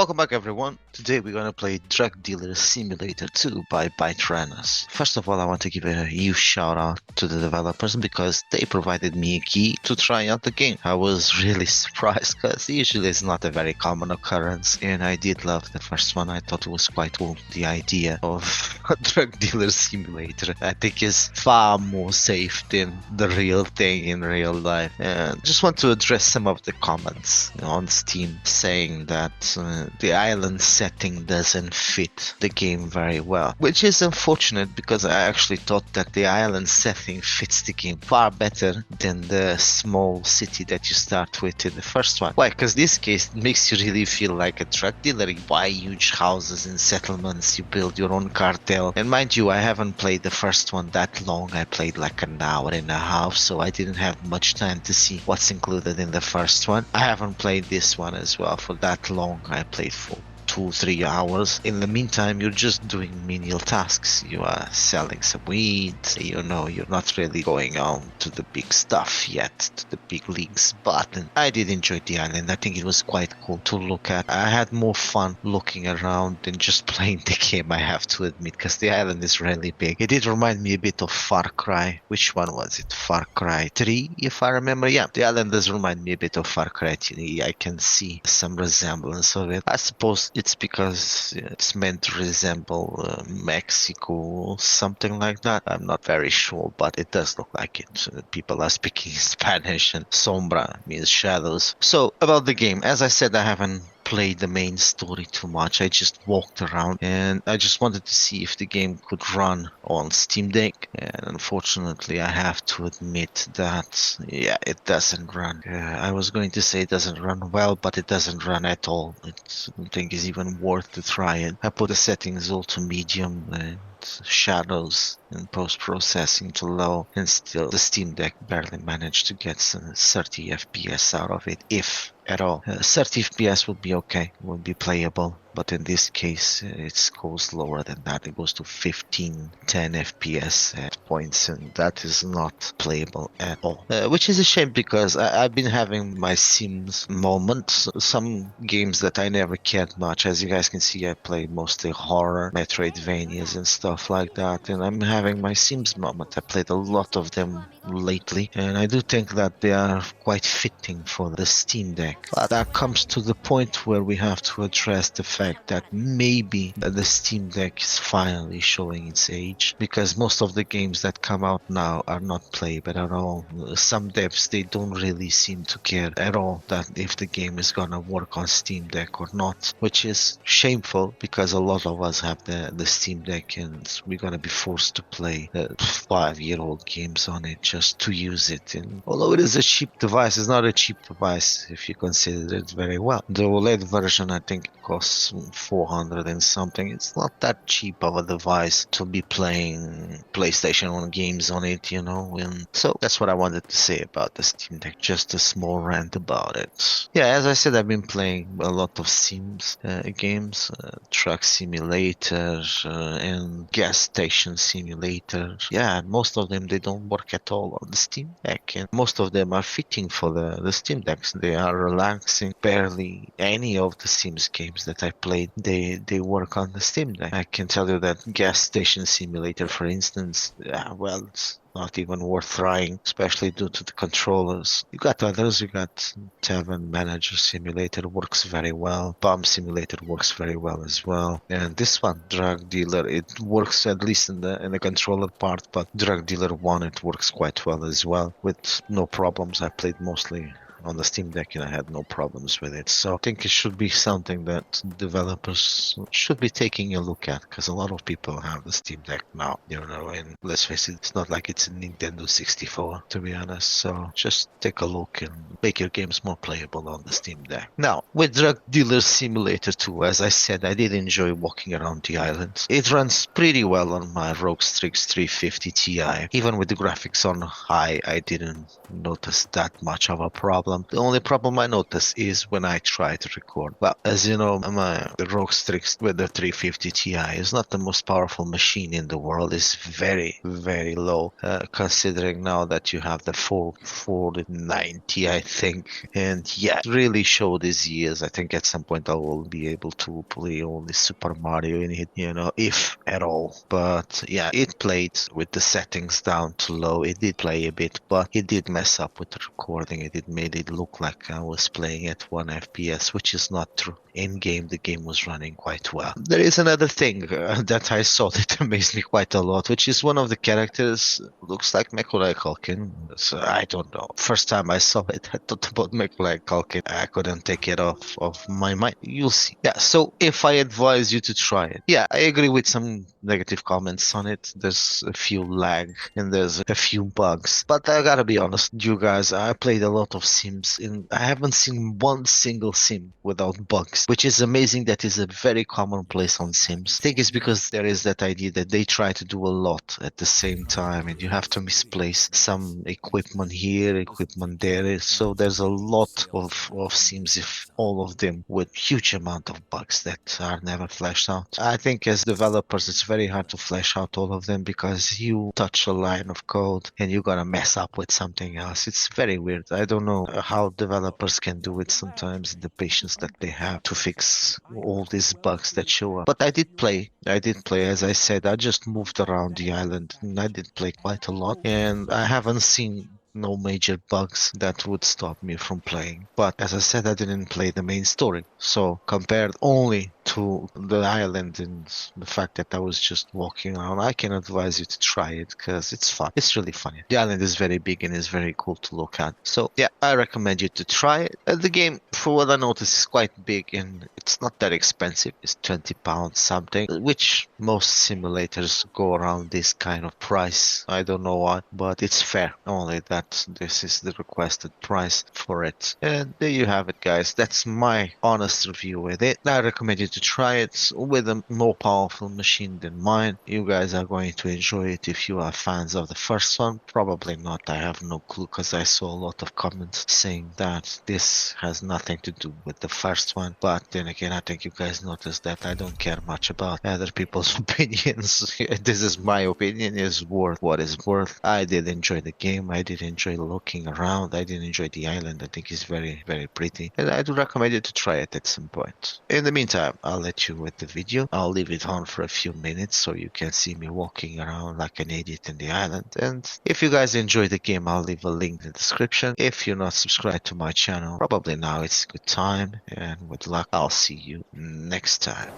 Welcome back everyone. Today we're going to play Drug Dealer Simulator 2 by Byterunners. First of all, I want to give a huge shout out to the developers because they provided me a key to try out the game. I was really surprised because usually it's not a very common occurrence, and I did love the first one. I thought it was quite cool. The idea of a drug dealer simulator I think is far more safe than the real thing in real life. And I just want to address some of the comments on Steam saying that the island setting doesn't fit the game very well, which is unfortunate because I actually thought that the island setting fits the game far better than the small city that you start with in the first one. Why? Because this case makes you really feel like a drug dealer. You buy huge houses and settlements, you build your own cartel. And mind you, I haven't played the first one that long. I played like an hour and a half, so I didn't have much time to see what's included in the first one. I haven't played this one as well for that long. I played for 2-3 hours. In the meantime, you're just doing menial tasks. You are selling some weed, you're not really going on to the big stuff yet, to the big leagues. But I did enjoy the island. I think it was quite cool to look at. I had more fun looking around than just playing the game, I have to admit, because the island is really big. It did remind me a bit of Far Cry. Which one was it? Far Cry 3, if I remember. Yeah, the island does remind me a bit of Far Cry 3. I can see some resemblance of it. I suppose it's because it's meant to resemble Mexico or something like that. I'm not very sure, but it does look like it. People are speaking Spanish, and Sombra means shadows. So about the game, as I said, I haven't played the main story too much. I just walked around and I just wanted to see if the game could run on Steam Deck, and unfortunately I have to admit that it doesn't run. I was going to say it doesn't run well, but it doesn't run at all. I don't think it's even worth to try it. I put the settings all to medium and shadows and post-processing to low, and still the Steam Deck barely managed to get some 30 FPS out of it, if at all. 30 FPS would be okay, would be playable, but in this case it goes lower than that. It goes to 10 FPS at points, and that is not playable at all, which is a shame because I've been having my Sims moments. Some games that I never cared much. As you guys can see, I play mostly horror, Metroidvanias and stuff like that, and I'm having my Sims moment. I played a lot of them lately, and I do think that they are quite fitting for the Steam Deck. But that comes to the point where we have to address the fact that maybe the Steam Deck is finally showing its age, because most of the games that come out now are not playable at all. Some devs, they don't really seem to care at all that if the game is gonna work on Steam Deck or not, which is shameful because a lot of us have the Steam Deck and we're gonna be forced to play 5-year-old games on it just to use it. And although it is a cheap device, it's not a cheap device if you consider it very well. The OLED version, I think it costs 400 and something. It's not that cheap of a device to be playing PlayStation 1 games on it, and so that's what I wanted to say about the Steam Deck. Just a small rant about it. Yeah, as I said, I've been playing a lot of Sims games, Truck Simulator and Gas Station Simulator. Yeah, most of them, they don't work at all on the Steam Deck, and most of them are fitting for the Steam Decks. They are relaxing. Barely any of the Sims games that I played, they work on the Steam Deck. I can tell you that Gas Station Simulator, for instance, it's not even worth trying, especially due to the controllers. You got others, you got Tavern Manager Simulator, works very well. Bomb Simulator works very well as well. And this one, Drug Dealer, it works at least in the controller part, but Drug Dealer 1, it works quite well as well, with no problems. I played mostly on the Steam Deck and I had no problems with it. So I think it should be something that developers should be taking a look at, because a lot of people have the Steam Deck now, and let's face it, it's not like it's a Nintendo 64, to be honest. So just take a look and make your games more playable on the Steam Deck. Now, with Drug Dealer Simulator 2, as I said, I did enjoy walking around the island. It runs pretty well on my Rog Strix 350 Ti. Even with the graphics on high, I didn't notice that much of a problem. problem. The only problem I notice is when I try to record. Well, as you know, my Rog Strix with the 350 Ti is not the most powerful machine in the world. It's very, very low, considering now that you have the 490, I think. And yeah, it really showed these years. I think at some point I will be able to play only Super Mario in it, if at all. But yeah, it played with the settings down to low. It did play a bit, but it did mess up with the recording. It made it look like I was playing at 1 FPS, which is not true. In game, the game was running quite well. There is another thing that I saw that amazed me quite a lot, which is one of the characters looks like Macaulay Culkin. So I don't know. First time I saw it, I thought about Macaulay Culkin. I couldn't take it off of my mind. You'll see. Yeah, so if I advise you to try it, yeah, I agree with some negative comments on it. There's a few lag and there's a few bugs. But I gotta be honest, you guys, I played a lot of sims and I haven't seen one single sim without bugs, which is amazing. That is a very commonplace on sims. I think it's because there is that idea that they try to do a lot at the same time and you have to misplace some equipment here, equipment there. So there's a lot of sims, if all of them, with huge amount of bugs that are never fleshed out. I think as developers, it's very hard to flesh out all of them because you touch a line of code and you're gonna mess up with something else. It's very weird. I don't know how developers can do it sometimes, the patience that they have to fix all these bugs that show up. But I did play. As I said, I just moved around the island and I did play quite a lot, and I haven't seen no major bugs that would stop me from playing. But as I said, I didn't play the main story. So compared only to the island and the fact that I was just walking around, I can advise you to try it because it's fun. It's really funny. The island is very big and is very cool to look at. So yeah, I recommend you to try it. The game, for what I noticed, is quite big and it's not that expensive. It's £20 something, which most simulators go around this kind of price. I don't know why, but it's fair. Only that this is the requested price for it. And there you have it, guys. That's my honest review with it. I recommend you to try it with a more powerful machine than mine. You guys are going to enjoy it if you are fans of the first one. Probably not. I have no clue because I saw a lot of comments saying that this has nothing to do with the first one. But then again, I think you guys noticed that I don't care much about other people's opinions. This is my opinion. Is worth what is worth. I did enjoy the game. I did enjoy looking around. I did enjoy the island. I think it's very, very pretty. And I do recommend you to try it at some point. In the meantime, I'll let you with the video. I'll leave it on for a few minutes so you can see me walking around like an idiot in the island. And if you guys enjoy the game, I'll leave a link in the description. If you're not subscribed to my channel, probably now it's a good time. And with luck, I'll see you next time.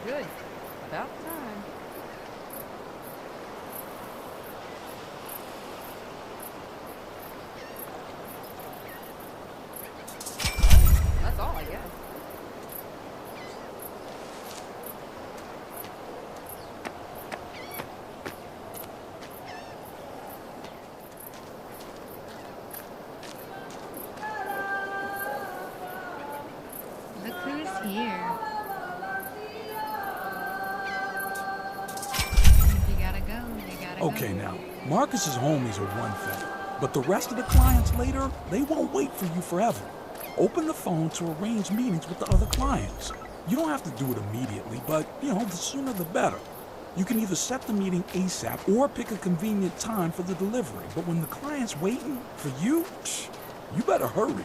Good. About time. That's all, I guess. Look who's here. Okay, now, Marcus's homies are one thing, but the rest of the clients later, they won't wait for you forever. Open the phone to arrange meetings with the other clients. You don't have to do it immediately, but, the sooner the better. You can either set the meeting ASAP or pick a convenient time for the delivery, but when the client's waiting for you, you better hurry.